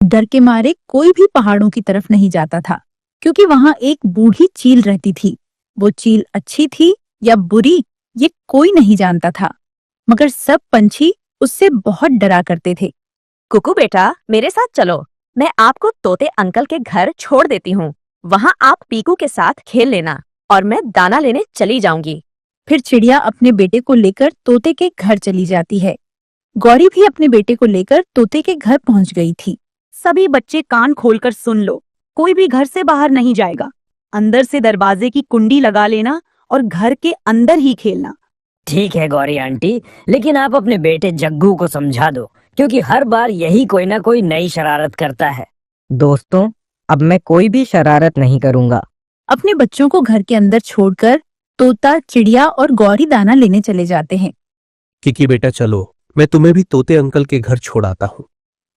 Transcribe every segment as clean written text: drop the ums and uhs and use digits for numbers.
डर के मारे कोई भी पहाड़ों की तरफ नहीं जाता था, क्योंकि वहां एक बूढ़ी चील रहती थी। वो चील अच्छी थी या बुरी, ये कोई नहीं जानता था, मगर सब पंछी उससे बहुत डरा करते थे। कुकू बेटा, मेरे साथ चलो, मैं आपको तोते अंकल के घर छोड़ देती हूँ। वहाँ आप पीकू के साथ खेल लेना और मैं दाना लेने चली जाऊंगी। फिर चिड़िया अपने बेटे को लेकर तोते के घर चली जाती है। गौरी भी अपने बेटे को लेकर तोते के घर पहुंच गई थी। सभी बच्चे कान खोलकर सुन लो, कोई भी घर से बाहर नहीं जाएगा। अंदर से दरवाजे की कुंडी लगा लेना और घर के अंदर ही खेलना। ठीक है गौरी आंटी, लेकिन आप अपने बेटे जग्गू को समझा दो, क्योंकि हर बार यही कोई ना कोई नई शरारत करता है। दोस्तों, अब मैं कोई भी शरारत नहीं करूंगा। अपने बच्चों को घर के अंदर छोड़कर तोता, चिड़िया और गौरी दाना लेने चले जाते हैं। किकी बेटा चलो, मैं तुम्हें भी तोते अंकल के घर छोड़ाता हूँ।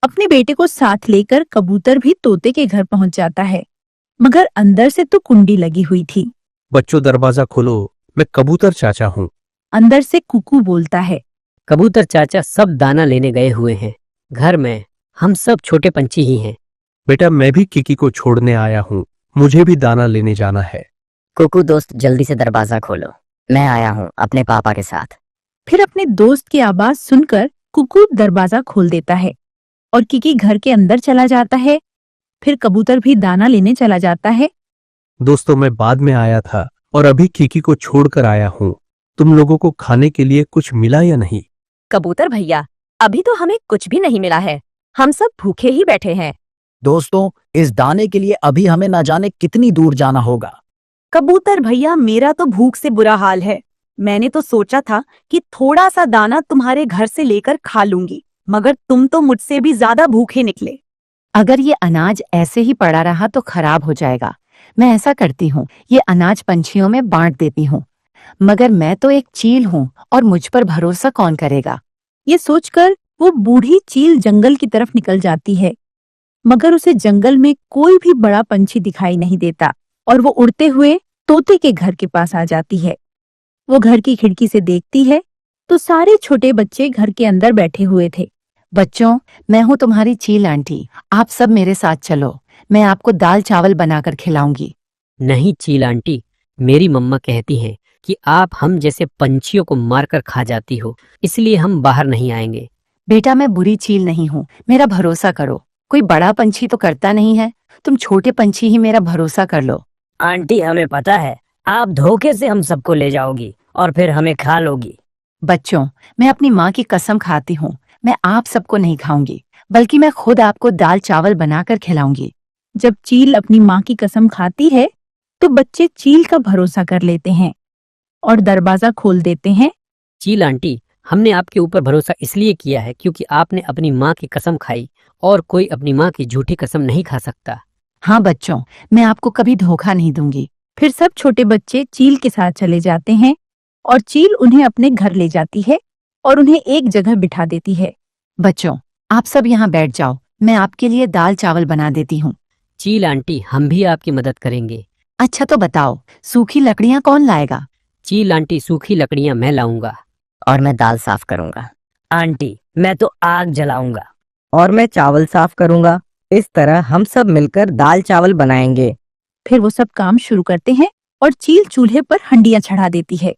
अपने बेटे को साथ लेकर कबूतर भी तोते के घर पहुंच जाता है, मगर अंदर से तो कुंडी लगी हुई थी। बच्चों दरवाजा खोलो, मैं कबूतर चाचा हूँ। अंदर से कुकू बोलता है, कबूतर चाचा सब दाना लेने गए हुए हैं। घर में हम सब छोटे पंछी ही हैं। बेटा मैं भी किकी को छोड़ने आया हूँ, मुझे भी दाना लेने जाना है। कुकू दोस्त, जल्दी से दरवाजा खोलो, मैं आया हूँ अपने पापा के साथ। फिर अपने दोस्त की आवाज सुनकर कुकू दरवाजा खोल देता है और किकी घर के अंदर चला जाता है। फिर कबूतर भी दाना लेने चला जाता है। दोस्तों मैं बाद में आया था और अभी किकी को छोड़कर आया हूँ। तुम लोगों को खाने के लिए कुछ मिला या नहीं? कबूतर भैया, अभी तो हमें कुछ भी नहीं मिला है। हम सब भूखे ही बैठे हैं। दोस्तों, इस दाने के लिए अभी हमें न जाने कितनी दूर जाना होगा। कबूतर भैया, मेरा तो भूख से बुरा हाल है। मैंने तो सोचा था कि थोड़ा सा दाना तुम्हारे घर से लेकर खा लूंगी, मगर तुम तो मुझसे भी ज्यादा भूखे निकले। अगर ये अनाज ऐसे ही पड़ा रहा तो खराब हो जाएगा। मैं ऐसा करती हूँ, ये अनाज पंछियों में बांट देती हूँ। मगर मैं तो एक चील हूँ और मुझ पर भरोसा कौन करेगा। ये सोचकर वो बूढ़ी चील जंगल की तरफ निकल जाती है, मगर उसे जंगल में कोई भी बड़ा पंछी दिखाई नहीं देता और वो उड़ते हुए तोते के घर के पास आ जाती है। वो घर की खिड़की से देखती है तो सारे छोटे बच्चे घर के अंदर बैठे हुए थे। बच्चों, मैं हूँ तुम्हारी चील आंटी, आप सब मेरे साथ चलो, मैं आपको दाल चावल बनाकर खिलाऊंगी। नहीं चील आंटी, मेरी मम्मा कहती हैं कि आप हम जैसे पंछियों को मारकर खा जाती हो, इसलिए हम बाहर नहीं आएंगे। बेटा, मैं बुरी चील नहीं हूँ, मेरा भरोसा करो। कोई बड़ा पंछी तो करता नहीं है, तुम छोटे पंछी ही मेरा भरोसा कर लो। आंटी हमें पता है, आप धोखे से हम सबको ले जाओगी और फिर हमें खा लोगी। बच्चों, मैं अपनी माँ की कसम खाती हूँ, मैं आप सबको नहीं खाऊंगी, बल्कि मैं खुद आपको दाल चावल बनाकर खिलाऊंगी। जब चील अपनी माँ की कसम खाती है तो बच्चे चील का भरोसा कर लेते हैं और दरवाजा खोल देते हैं। चील आंटी, हमने आपके ऊपर भरोसा इसलिए किया है क्योंकि आपने अपनी माँ की कसम खाई और कोई अपनी माँ की झूठी कसम नहीं खा सकता। हाँ बच्चों, मैं आपको कभी धोखा नहीं दूंगी। फिर सब छोटे बच्चे चील के साथ चले जाते हैं और चील उन्हें अपने घर ले जाती है और उन्हें एक जगह बिठा देती है। बच्चों, आप सब यहाँ बैठ जाओ, मैं आपके लिए दाल चावल बना देती हूँ। चील आंटी, हम भी आपकी मदद करेंगे। अच्छा तो बताओ, सूखी लकड़ियाँ कौन लाएगा? चील आंटी, सूखी लकड़ियाँ मैं लाऊंगा। और मैं दाल साफ करूंगा। आंटी, मैं तो आग जलाऊंगा। और मैं चावल साफ करूंगा। इस तरह हम सब मिलकर दाल चावल बनाएंगे। फिर वो सब काम शुरू करते हैं और चील चूल्हे पर हंडियां चढ़ा देती है।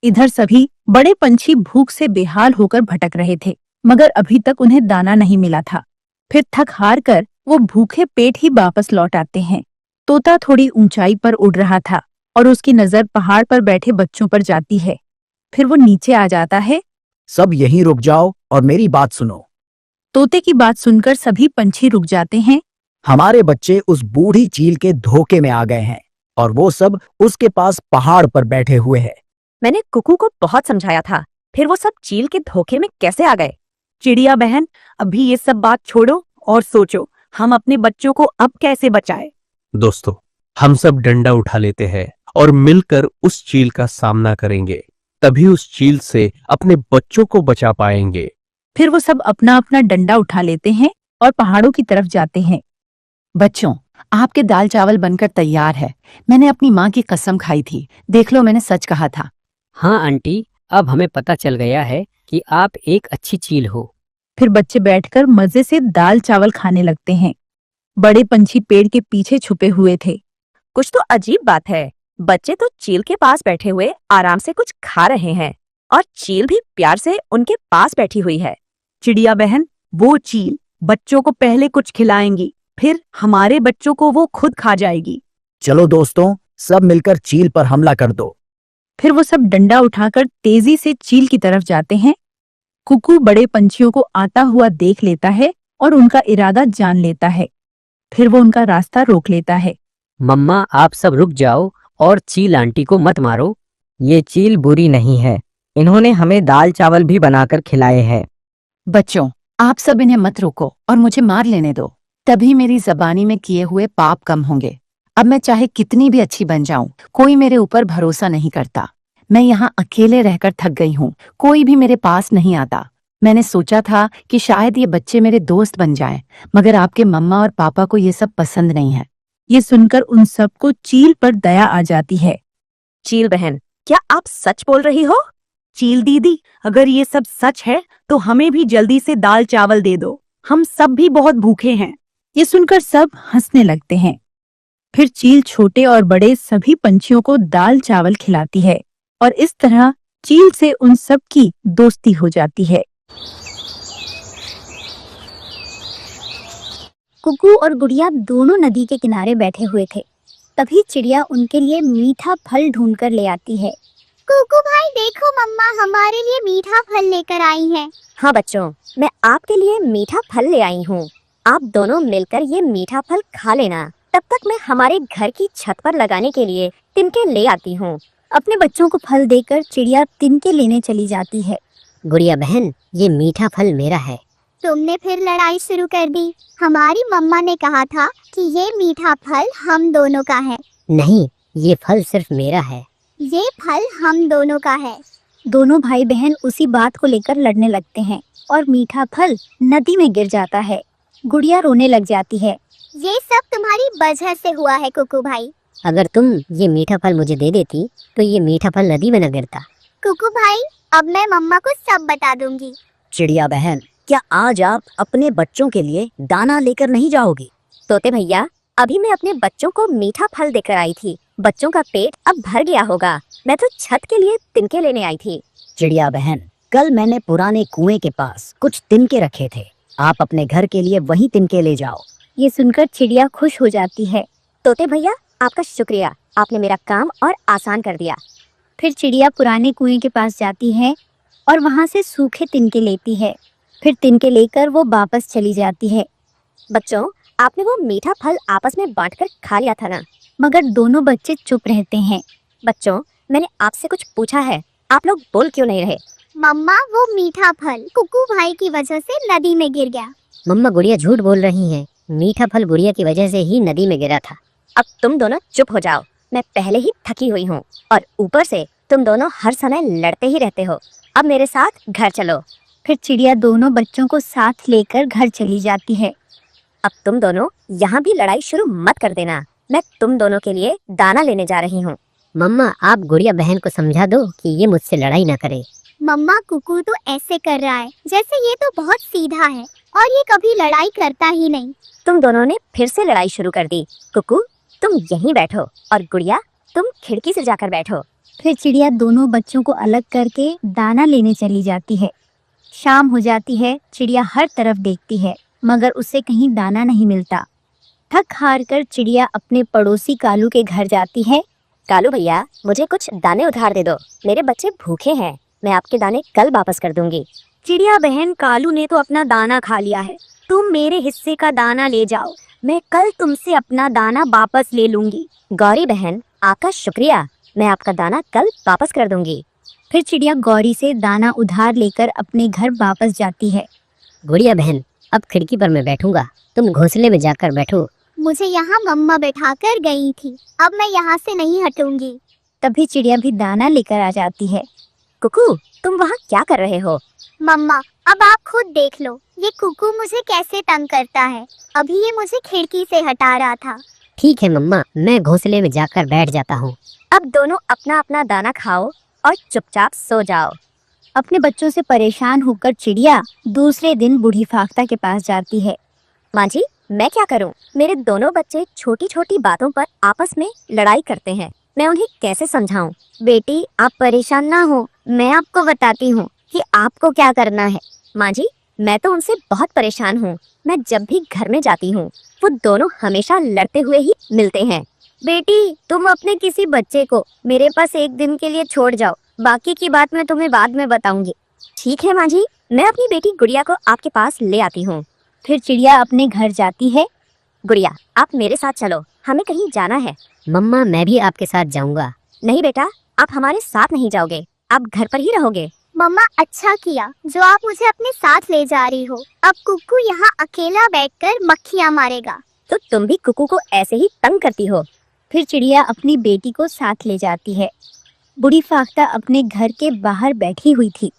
इधर सभी बड़े पंछी भूख से बेहाल होकर भटक रहे थे, मगर अभी तक उन्हें दाना नहीं मिला था। फिर थक हार कर वो भूखे पेट ही वापस लौट आते हैं। तोता थोड़ी ऊंचाई पर उड़ रहा था और उसकी नजर पहाड़ पर बैठे बच्चों पर जाती है। फिर वो नीचे आ जाता है। सब यहीं रुक जाओ और मेरी बात सुनो। तोते की बात सुनकर सभी पंछी रुक जाते हैं। हमारे बच्चे उस बूढ़ी चील के धोखे में आ गए हैं और वो सब उसके पास पहाड़ पर बैठे हुए हैं। मैंने कुकू को बहुत समझाया था, फिर वो सब चील के धोखे में कैसे आ गए? चिड़िया बहन, अभी ये सब बात छोड़ो और सोचो, हम अपने बच्चों को अब कैसे बचाएं? दोस्तों, हम सब डंडा उठा लेते हैं और मिलकर उस चील का सामना करेंगे, तभी उस चील से अपने बच्चों को बचा पाएंगे। फिर वो सब अपना अपना डंडा उठा लेते हैं और पहाड़ों की तरफ जाते हैं। बच्चों, आपके दाल चावल बनकर तैयार है। मैंने अपनी माँ की कसम खाई थी, देख लो मैंने सच कहा था। हाँ आंटी, अब हमें पता चल गया है कि आप एक अच्छी चील हो। फिर बच्चे बैठकर मजे से दाल चावल खाने लगते हैं। बड़े पंछी पेड़ के पीछे छुपे हुए थे। कुछ तो अजीब बात है, बच्चे तो चील के पास बैठे हुए आराम से कुछ खा रहे हैं और चील भी प्यार से उनके पास बैठी हुई है। चिड़िया बहन, वो चील बच्चों को पहले कुछ खिलाएंगी, फिर हमारे बच्चों को वो खुद खा जाएगी। चलो दोस्तों, सब मिलकर चील पर हमला कर दो। फिर वो सब डंडा उठाकर तेजी से चील की तरफ जाते हैं। कुकू बड़े पंछियों को आता हुआ देख लेता है और उनका इरादा जान लेता है। फिर वो उनका रास्ता रोक लेता है। मम्मा आप सब रुक जाओ और चील आंटी को मत मारो। ये चील बुरी नहीं है, इन्होंने हमें दाल चावल भी बनाकर खिलाए हैं। बच्चों, आप सब इन्हें मत रोको और मुझे मार लेने दो, तभी मेरी जबानी में किए हुए पाप कम होंगे। अब मैं चाहे कितनी भी अच्छी बन जाऊं, कोई मेरे ऊपर भरोसा नहीं करता। मैं यहाँ अकेले रहकर थक गई हूँ, कोई भी मेरे पास नहीं आता। मैंने सोचा था कि शायद ये बच्चे मेरे दोस्त बन जाएं, मगर आपके मम्मा और पापा को ये सब पसंद नहीं है। ये सुनकर उन सबको चील पर दया आ जाती है। चील बहन, क्या आप सच बोल रही हो? चील दीदी, अगर ये सब सच है तो हमें भी जल्दी से दाल चावल दे दो, हम सब भी बहुत भूखे हैं। ये सुनकर सब हंसने लगते हैं। फिर चील छोटे और बड़े सभी पंछियों को दाल चावल खिलाती है और इस तरह चील से उन सब की दोस्ती हो जाती है। कुकू और गुड़िया दोनों नदी के किनारे बैठे हुए थे। तभी चिड़िया उनके लिए मीठा फल ढूंढ कर ले आती है। कुकू भाई देखो, मम्मा हमारे लिए मीठा फल लेकर आई है। हाँ बच्चों, मैं आपके लिए मीठा फल ले आई हूँ। आप दोनों मिलकर ये मीठा फल खा लेना। तब तक मैं हमारे घर की छत पर लगाने के लिए तिनके ले आती हूँ। अपने बच्चों को फल देकर चिड़िया तिनके लेने चली जाती है। गुड़िया बहन, ये मीठा फल मेरा है। तुमने फिर लड़ाई शुरू कर दी। हमारी मम्मा ने कहा था कि ये मीठा फल हम दोनों का है। नहीं, ये फल सिर्फ मेरा है। ये फल हम दोनों का है। दोनों भाई बहन उसी बात को लेकर लड़ने लगते हैं और मीठा फल नदी में गिर जाता है। गुड़िया रोने लग जाती है। ये सब तुम्हारी वजह से हुआ है कुकू भाई। अगर तुम ये मीठा फल मुझे दे देती तो ये मीठा फल नदी में न गिरता। कुकू भाई, अब मैं मम्मा को सब बता दूंगी। चिड़िया बहन, क्या आज आप अपने बच्चों के लिए दाना लेकर नहीं जाओगी? तोते भैया, अभी मैं अपने बच्चों को मीठा फल देकर आई थी। बच्चों का पेट अब भर गया होगा। मैं तो छत के लिए तिनके लेने आई थी। चिड़िया बहन, कल मैंने पुराने कुएं के पास कुछ तिनके रखे थे। आप अपने घर के लिए वही तिनके ले जाओ। ये सुनकर चिड़िया खुश हो जाती है। तोते भैया, आपका शुक्रिया, आपने मेरा काम और आसान कर दिया। फिर चिड़िया पुराने कुएं के पास जाती है और वहाँ से सूखे तिनके लेती है। फिर तिनके लेकर वो वापस चली जाती है। बच्चों, आपने वो मीठा फल आपस में बांटकर खा लिया था ना? मगर दोनों बच्चे चुप रहते हैं। बच्चों, मैंने आपसे कुछ पूछा है, आप लोग बोल क्यों नहीं रहे? मम्मा, वो मीठा फल कुकू भाई की वजह से नदी में गिर गया। मम्मा, गुड़िया झूठ बोल रही है। मीठा फल गुड़िया की वजह से ही नदी में गिरा था। अब तुम दोनों चुप हो जाओ। मैं पहले ही थकी हुई हूँ और ऊपर से तुम दोनों हर समय लड़ते ही रहते हो। अब मेरे साथ घर चलो। फिर चिड़िया दोनों बच्चों को साथ लेकर घर चली जाती है। अब तुम दोनों यहाँ भी लड़ाई शुरू मत कर देना। मैं तुम दोनों के लिए दाना लेने जा रही हूँ। मम्मा, आप गुड़िया बहन को समझा दो कि ये मुझसे लड़ाई ना करे। मम्मा, कुकू तो ऐसे कर रहा है जैसे ये तो बहुत सीधा है और ये कभी लड़ाई करता ही नहीं। तुम दोनों ने फिर से लड़ाई शुरू कर दी। कुकू, तुम यहीं बैठो और गुड़िया, तुम खिड़की से जाकर बैठो। फिर चिड़िया दोनों बच्चों को अलग करके दाना लेने चली जाती है। शाम हो जाती है। चिड़िया हर तरफ देखती है मगर उसे कहीं दाना नहीं मिलता। थक हार कर चिड़िया अपने पड़ोसी कालू के घर जाती है। कालू भैया, मुझे कुछ दाने उधार दे दो। मेरे बच्चे भूखे हैं। मैं आपके दाने कल वापस कर दूंगी। चिड़िया बहन, कालू ने तो अपना दाना खा लिया है। तुम मेरे हिस्से का दाना ले जाओ, मैं कल तुमसे अपना दाना वापस ले लूंगी। गौरी बहन, आपका शुक्रिया, मैं आपका दाना कल वापस कर दूंगी। फिर चिड़िया गौरी से दाना उधार लेकर अपने घर वापस जाती है। गुड़िया बहन, अब खिड़की पर मैं बैठूंगा, तुम घोंसले में जाकर बैठो। मुझे यहाँ मम्मा बैठा कर गई थी, अब मैं यहाँ से नहीं हटूंगी। तभी चिड़िया भी दाना लेकर आ जाती है। कुकू, तुम वहाँ क्या कर रहे हो? मम्मा, अब आप खुद देख लो, ये कुकू मुझे कैसे तंग करता है। अभी ये मुझे खिड़की से हटा रहा था। ठीक है मम्मा, मैं घोंसले में जाकर बैठ जाता हूँ। अब दोनों अपना अपना दाना खाओ और चुपचाप सो जाओ। अपने बच्चों से परेशान होकर चिड़िया दूसरे दिन बूढ़ी फाख्ता के पास जाती है। माँ जी, मैं क्या करूं? मेरे दोनों बच्चे छोटी छोटी बातों पर आपस में लड़ाई करते हैं। मैं उन्हें कैसे समझाऊं? बेटी आप परेशान ना हो, मैं आपको बताती हूँ कि आपको क्या करना है। माँ जी, मैं तो उनसे बहुत परेशान हूँ। मैं जब भी घर में जाती हूँ वो दोनों हमेशा लड़ते हुए ही मिलते हैं। बेटी तुम अपने किसी बच्चे को मेरे पास एक दिन के लिए छोड़ जाओ, बाकी की बात मैं तुम्हें बाद में बताऊंगी। ठीक है माँ जी, मैं अपनी बेटी गुड़िया को आपके पास ले आती हूँ। फिर चिड़िया अपने घर जाती है। गुड़िया, आप मेरे साथ चलो, हमें कहीं जाना है। मम्मा मैं भी आपके साथ जाऊंगा। नहीं बेटा, आप हमारे साथ नहीं जाओगे, आप घर पर ही रहोगे। मम्मा अच्छा किया जो आप मुझे अपने साथ ले जा रही हो। अब कुक्कू यहाँ अकेला बैठकर मक्खियाँ मारेगा। तो तुम भी कुकू को ऐसे ही तंग करती हो। फिर चिड़िया अपनी बेटी को साथ ले जाती है। बूढ़ी फाख्ता अपने घर के बाहर बैठी हुई थी।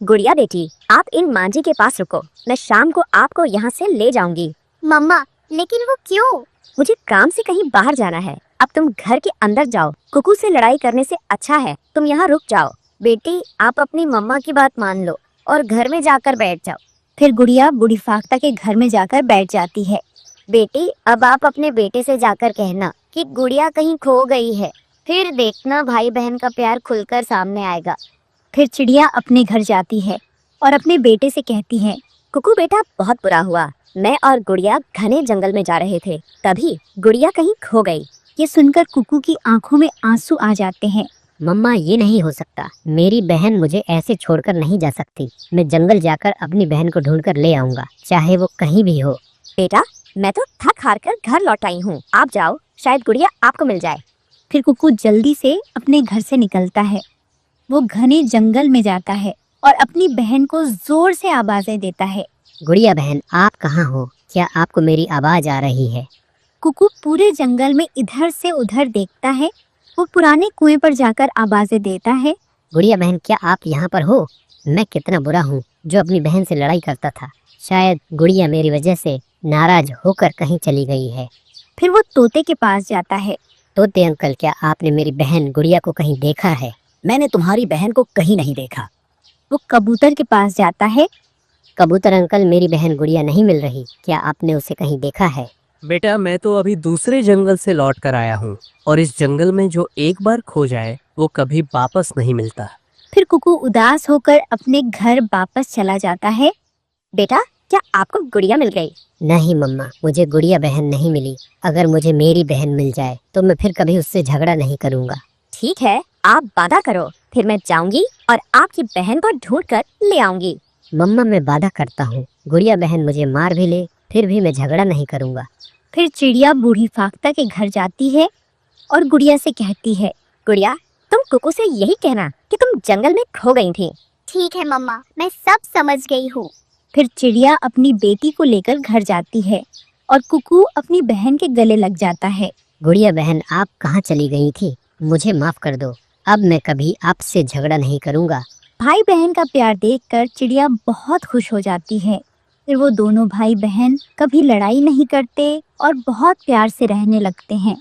गुड़िया बेटी, आप इन माँ जी के पास रुको, मैं शाम को आपको यहाँ से ले जाऊंगी। मम्मा लेकिन वो क्यों? मुझे काम से कहीं बाहर जाना है। अब तुम घर के अंदर जाओ, कुकू से लड़ाई करने से अच्छा है तुम यहाँ रुक जाओ। बेटी आप अपनी मम्मा की बात मान लो और घर में जाकर बैठ जाओ। फिर गुड़िया बूढ़ी फाख्ता के घर में जाकर बैठ जाती है। बेटी अब आप अपने बेटे से जाकर कहना कि गुड़िया कहीं खो गई है, फिर देखना भाई बहन का प्यार खुलकर सामने आएगा। फिर चिड़िया अपने घर जाती है और अपने बेटे से कहती है, कुकू बेटा बहुत बुरा हुआ, मैं और गुड़िया घने जंगल में जा रहे थे, तभी गुड़िया कहीं खो गई। ये सुनकर कुकू की आंखों में आंसू आ जाते हैं। मम्मा ये नहीं हो सकता, मेरी बहन मुझे ऐसे छोड़कर नहीं जा सकती। मैं जंगल जाकर अपनी बहन को ढूंढकर ले आऊंगा, चाहे वो कहीं भी हो। बेटा मैं तो थक हार कर घर लौट आई हूँ, आप जाओ, शायद गुड़िया आपको मिल जाए। फिर कुकू जल्दी से अपने घर से निकलता है। वो घने जंगल में जाता है और अपनी बहन को जोर से आवाजें देता है। गुड़िया बहन आप कहाँ हो? क्या आपको मेरी आवाज आ रही है? कुकू पूरे जंगल में इधर से उधर देखता है। वो पुराने कुएं पर जाकर आवाजें देता है। गुड़िया बहन क्या आप यहाँ पर हो? मैं कितना बुरा हूँ जो अपनी बहन से लड़ाई करता था। शायद गुड़िया मेरी वजह से नाराज होकर कहीं चली गई है। फिर वो तोते के पास जाता है। तोते अंकल क्या आपने मेरी बहन गुड़िया को कहीं देखा है? मैंने तुम्हारी बहन को कहीं नहीं देखा। वो कबूतर के पास जाता है। कबूतर अंकल मेरी बहन गुड़िया नहीं मिल रही, क्या आपने उसे कहीं देखा है? बेटा मैं तो अभी दूसरे जंगल से लौट कर आया हूँ और इस जंगल में जो एक बार खो जाए वो कभी वापस नहीं मिलता। फिर कुकू उदास होकर अपने घर वापस चला जाता है। बेटा क्या आपको गुड़िया मिल गई? नहीं मम्मा, मुझे गुड़िया बहन नहीं मिली। अगर मुझे मेरी बहन मिल जाए तो मैं फिर कभी उससे झगड़ा नहीं करूँगा। ठीक है, आप वादा करो, फिर मैं जाऊंगी और आपकी बहन को ढूंढ कर ले आऊंगी। मम्मा मैं वादा करता हूँ, गुड़िया बहन मुझे मार भी ले फिर भी मैं झगड़ा नहीं करूँगा। फिर चिड़िया बूढ़ी फाख्ता के घर जाती है और गुड़िया से कहती है, गुड़िया तुम कुकू से यही कहना कि तुम जंगल में खो गई थी। ठीक है मम्मा, मैं सब समझ गई हूँ। फिर चिड़िया अपनी बेटी को लेकर घर जाती है और कुकू अपनी बहन के गले लग जाता है। गुड़िया बहन आप कहाँ चली गई थी? मुझे माफ कर दो, अब मैं कभी आपसे झगड़ा नहीं करूँगा। भाई बहन का प्यार देखकर चिड़िया बहुत खुश हो जाती है। फिर वो दोनों भाई बहन कभी लड़ाई नहीं करते और बहुत प्यार से रहने लगते हैं।